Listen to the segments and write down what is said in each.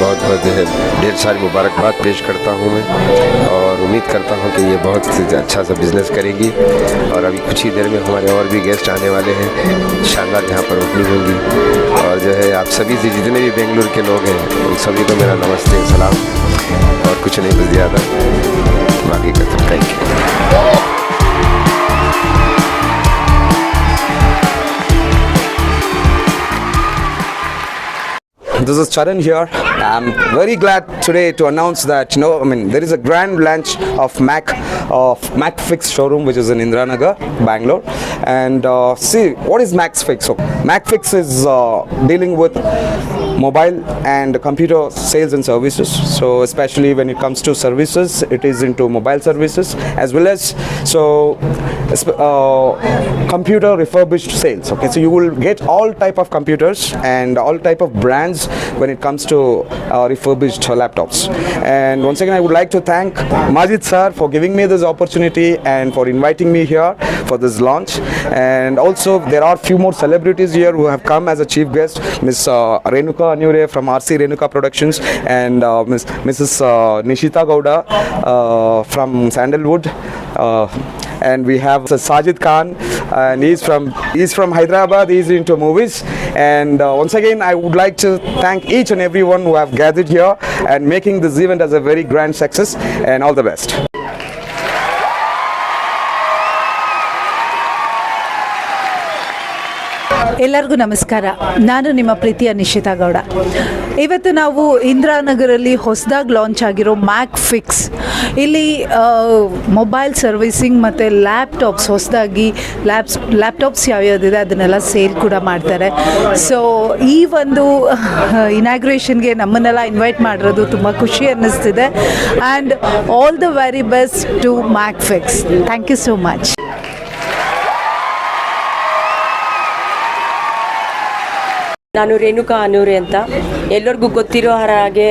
बहुत बहुत ढेर सारी मुबारकबाद पेश करता हूँ मैं, और उम्मीद करता हूँ कि ये बहुत अच्छा सा बिज़नेस करेगी। और अभी कुछ ही देर में हमारे और भी गेस्ट आने वाले हैं, शानदार यहाँ पर ओपनिंग होगी। और जो है आप सभी से जितने भी बेंगलुरु के लोग हैं उन सभी को मेरा नमस्ते सलाम, और कुछ नहीं कुछ ज़्यादा, बाकी का सब thank you. This is Charan here. I'm very glad today to announce that there is a grand launch of Mcfix showroom, which is in Indiranagar, Bangalore. And see, what is Mcfix? So, Mcfix is dealing with mobile and computer sales and services. So especially when it comes to services, it is into mobile services as well as computer refurbished sales. Okay, so you will get all type of computers and all type of brands when it comes to refurbished laptops. And once again, I would like to thank Majid sir for giving me this opportunity and for inviting me here for this launch. And also there are few more celebrities here who have come as a chief guest, Miss Renuka Anure from RC Renuka Productions, and Mrs. Nishita Gowda from Sandalwood. And we have Sajid Khan, and he's from Hyderabad. He's into movies. And once again, I would like to thank each and everyone who have gathered here and making this event as a very grand success. And all the best. ಎಲ್ಲರಿಗೂ ನಮಸ್ಕಾರ. ನಾನು ನಿಮ್ಮ ಪ್ರೀತಿಯ ನಿಶಿತಾ ಗೌಡ. ಇವತ್ತು ನಾವು ಇಂದಿರಾನಗರಲ್ಲಿ ಹೊಸದಾಗಿ launch ಆಗಿರೋ ಮ್ಯಾಕ್ಫಿಕ್ಸ್, ಇಲ್ಲಿ ಮೊಬೈಲ್ ಸರ್ವಿಸಿಂಗ್ ಮತ್ತು ಲ್ಯಾಪ್ಟಾಪ್ಸ್, ಹೊಸದಾಗಿ ಲ್ಯಾಪ್ಟಾಪ್ಸ್ ಯಾವ್ಯಾವುದಿದೆ ಅದನ್ನೆಲ್ಲ ಸೇಲ್ ಕೂಡ ಮಾಡ್ತಾರೆ. ಸೊ ಈ ಒಂದು ಇನಾಗ್ರೇಷನ್ಗೆ ನಮ್ಮನ್ನೆಲ್ಲ ಇನ್ವೈಟ್ ಮಾಡಿರೋದು ತುಂಬ ಖುಷಿ ಅನ್ನಿಸ್ತಿದೆ. And all the very best to Macfix. Thank you so much. ನಾನು ರೇಣುಕಾ ಅನೂರೆ ಅಂತ, ಎಲ್ಲರಿಗೂ ಗೊತ್ತಿರೋ ಹಾಗೆ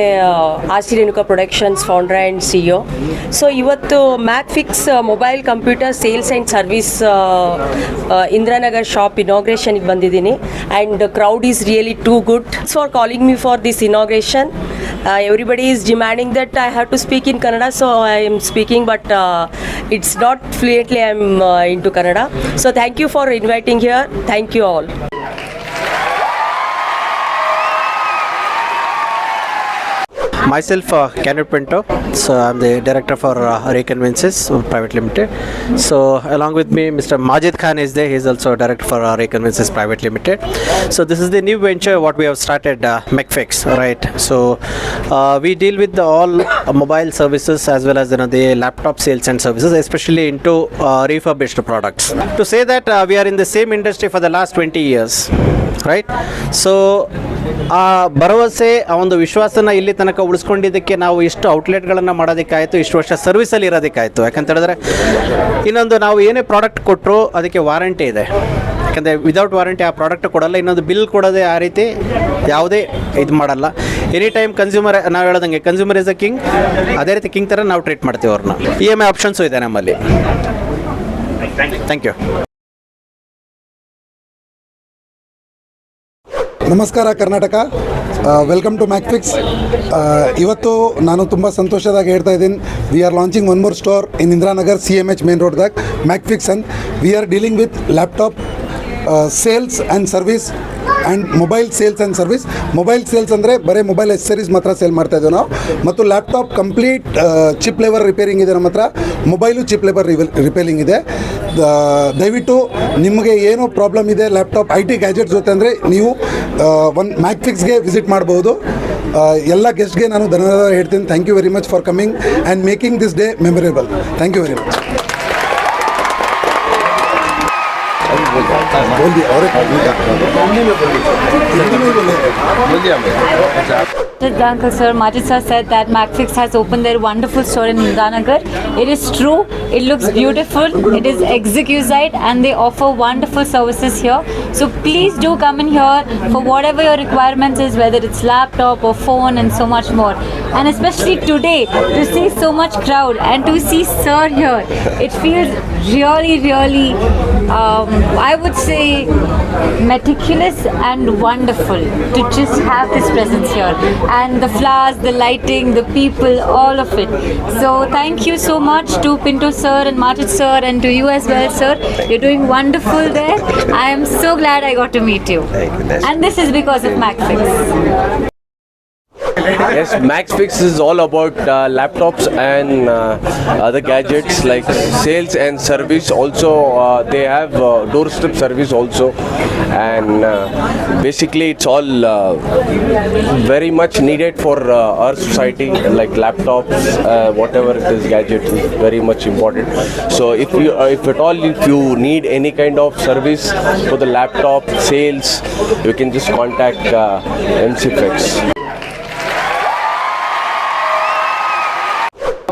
ಆಸಿ Renuka productions founder and CEO. So ಇವತ್ತು Macfix mobile computer sales and service Indiranagar shop ಇನಾಗ್ರೇಷನ್ಗೆ ಬಂದಿದ್ದೀನಿ. And crowd is really too good for calling me for this inauguration. Everybody is demanding that I have to speak in Kannada, so I am speaking, but it's not fluently. I am into Kannada. So thank you for inviting here. Thank you all. Myself, Kenneth Pinto. So I'm the director for Reconvinces Private Limited. So along with me, Mr. Majid Khan is there. He's also director for Reconvinces Private Limited. So this is the new venture what we have started, Mcfix, right? So we deal with all mobile services as well as the laptop sales and services, especially into refurbished products. To say that we are in the same industry for the last 20 years, right? So ಆ ಭರವಸೆ, ಆ ಒಂದು ವಿಶ್ವಾಸನ ಇಲ್ಲಿ ತನಕ ಉಳಿಸ್ಕೊಂಡಿದ್ದಕ್ಕೆ ನಾವು ಇಷ್ಟು ಔಟ್ಲೆಟ್ಗಳನ್ನು ಮಾಡೋದಕ್ಕಾಯಿತು, ಇಷ್ಟು ವರ್ಷ ಸರ್ವಿಸಲ್ಲಿ ಇರೋದಕ್ಕಾಯಿತು. ಯಾಕಂತ ಹೇಳಿದ್ರೆ ಇನ್ನೊಂದು, ನಾವು ಏನೇ ಪ್ರಾಡಕ್ಟ್ ಕೊಟ್ಟರು ಅದಕ್ಕೆ ವಾರಂಟಿ ಇದೆ. ಯಾಕಂದರೆ ವಿದೌಟ್ ವಾರಂಟಿ ಆ ಪ್ರಾಡಕ್ಟ್ ಕೊಡಲ್ಲ. ಇನ್ನೊಂದು ಬಿಲ್ ಕೊಡೋದೇ ಆ ರೀತಿ ಯಾವುದೇ ಇದು ಮಾಡಲ್ಲ. ಎನಿ ಟೈಮ್ ಕನ್ಸ್ಯೂಮರ್, ನಾವು ಹೇಳೋದಂಗೆ ಕನ್ಸ್ಯೂಮರ್ ಇಸ್ ಅ ಕಿಂಗ್, ಅದೇ ರೀತಿ ಕಿಂಗ್ ಥರ ನಾವು ಟ್ರೀಟ್ ಮಾಡ್ತೀವಿ ಅವ್ರನ್ನ. EMI ಆಪ್ಷನ್ಸು ಇದೆ ನಮ್ಮಲ್ಲಿ. Thank you. ನಮಸ್ಕಾರ ಕರ್ನಾಟಕ, ವೆಲ್ಕಮ್ ಟು ಮ್ಯಾಕ್ಫಿಕ್ಸ್. ಇವತ್ತು ನಾನು ತುಂಬ ಸಂತೋಷದಾಗ ಹೇಳ್ತಾ ಇದ್ದೀನಿ. We are launching one more store in Indiranagar CMH main ರೋಡ್ದಾಗ, Macfix and we are dealing with laptop sales and service and mobile sales and service. Mobile sales ಅಂದರೆ ಬರೀ ಮೊಬೈಲ್ ಎಕ್ಸಸರೀಸ್ ಮಾತ್ರ ಸೇಲ್ ಮಾಡ್ತಾಯಿದ್ದೇವೆ ನಾವು, ಮತ್ತು laptop complete chip level repairing ಇದೆ ನಮ್ಮ ಹತ್ರ. ಮೊಬೈಲು ಚಿಪ್ ಲೆವರ್ ರಿಪೇರಿಂಗ್ ಇದೆ. ದಯವಿಟ್ಟು ನಿಮಗೆ ಏನೋ ಪ್ರಾಬ್ಲಮ್ ಇದೆ ಲ್ಯಾಪ್ಟಾಪ್ IT ಗ್ಯಾಜೆಟ್ಸ್ ಜೊತೆ ಅಂದರೆ ನೀವು ಒಂದು ಮ್ಯಾಕ್ಫಿಕ್ಸ್ಗೆ ವಿಸಿಟ್ ಮಾಡ್ಬೋದು. ಎಲ್ಲ ಗೆಸ್ಟ್ಗೆ ನಾನು ಧನ್ಯವಾದ ಹೇಳ್ತೀನಿ. Thank you very much for coming and making this day memorable. Thank you very much. Uncle Sir, Majid sir said that Mcfix has opened their wonderful store in Indiranagar. It is true. It looks beautiful. It is exquisite, and they offer wonderful services here. So please do come in here for whatever your requirements is, whether it's laptop or phone and so much more. And especially today, to see so much crowd and to see Sir here, it feels really, really, I would say, meticulous and wonderful to just have this presence here. And the flowers, the lighting, the people, all of it. So thank you so much to Pinto sir and Majid sir and to you as well, sir. You're doing wonderful there. I am so glad I got to meet you. And this is because of Mcfix. Yes, Mcfix is all about laptops and other gadgets like sales and service. Also, they have doorstep service also, and basically it's all very much needed for our society. Like laptops, whatever it is, gadget is very much important. So if you need any kind of service for the laptop sales, you can just contact Mcfix.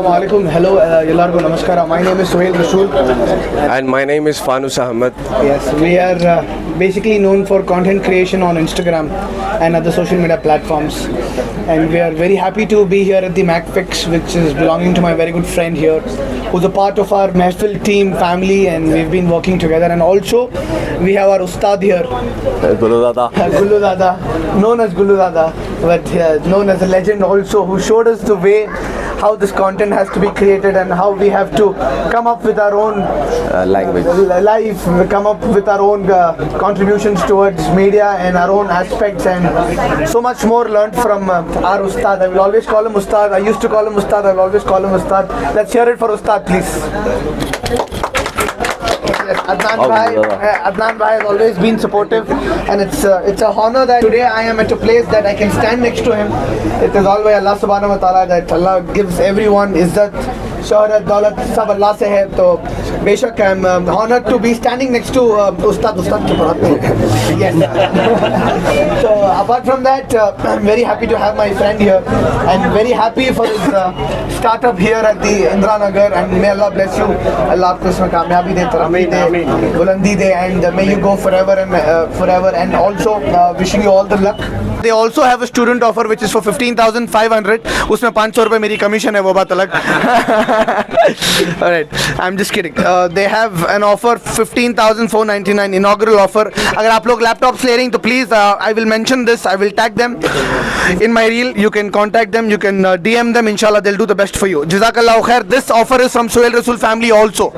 Assalamualaikum. Hello, Yallargo Namaskara. My name is Sohail Rasool. And my name is Fanus Ahmed. Yes, we are basically known for content creation on Instagram and other social media platforms. And we are very happy to be here at the Mcfix, which is belonging to my very good friend here, who's a part of our Mehfil team family, and we've been working together. And also, we have our Ustad here, Gulu Dada. Gullu Dada, known as Gullu Dada, but known as a legend also, who showed us the way how this content has to be created and how we have to come up with our own life, come up with our own contributions towards media and our own aspects, and so much more learned from our Ustad. I will always call him Ustad. I used to call him Ustad. I will always call him Ustad. Let's hear it for Ustad, please. Adnan Bhai has always been supportive, and it's a honor that today I am at a place that I can stand next to him. It is all by Allah subhanahu wa ta'ala that Allah gives everyone izzat, शोहरत दौलत सब अल्लाह से है. तो बेशक I am honored to be standing next to Ustad के पढ़ाते हैं. Yes. So apart from that, I'm very happy to have my friend here, and very happy for his startup here at the Indiranagar, and may Allah bless you. Allah आपको इसमें कामयाबी दे, तरक्की दे, बुलंदी दे, and may you go forever and also wishing you all the luck. They also have a student offer which is for 15,500. उसमें 500 रुपए मेरी commission है, वो बात अलग. Alright, I'm just kidding. They have an offer 15,499 inaugural offer. अगर आप लोग लैपटॉप्स ले रही हैं तो please I will mention this. I will tag them in my reel. You can contact them. You can DM them. Inshallah they'll do the best for you. Jazakallah khair. This offer is from Sohail Rasool family also.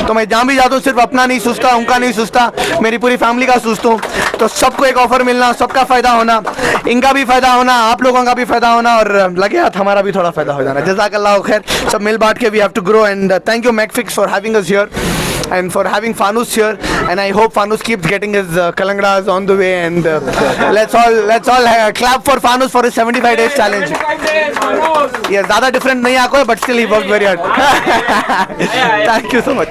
तो मैं जहाँ भी जाता हूँ सिर्फ अपना नहीं सोचता, उनका नहीं सोचता, मेरी पूरी फैमिली का सोचता हूँ. तो सबको एक ऑफर मिलना, सबका फायदा होना, इनका भी फायदा होना, आप लोगों का भी फायदा होना, और लगे हाथ हमारा भी थोड़ा फायदा हो जाना. जज़ाकल्लाह खैर. सब मिल बांट के we have to grow, and thank you Mcfix for having us here and for having Fanus here, and I hope Fanus keeps getting his kalangras on the way, and let's all clap for Fanus for his 75 days challenge. Yes, ज़्यादा different नहीं आको है, but still he worked very hard. Thank you so much.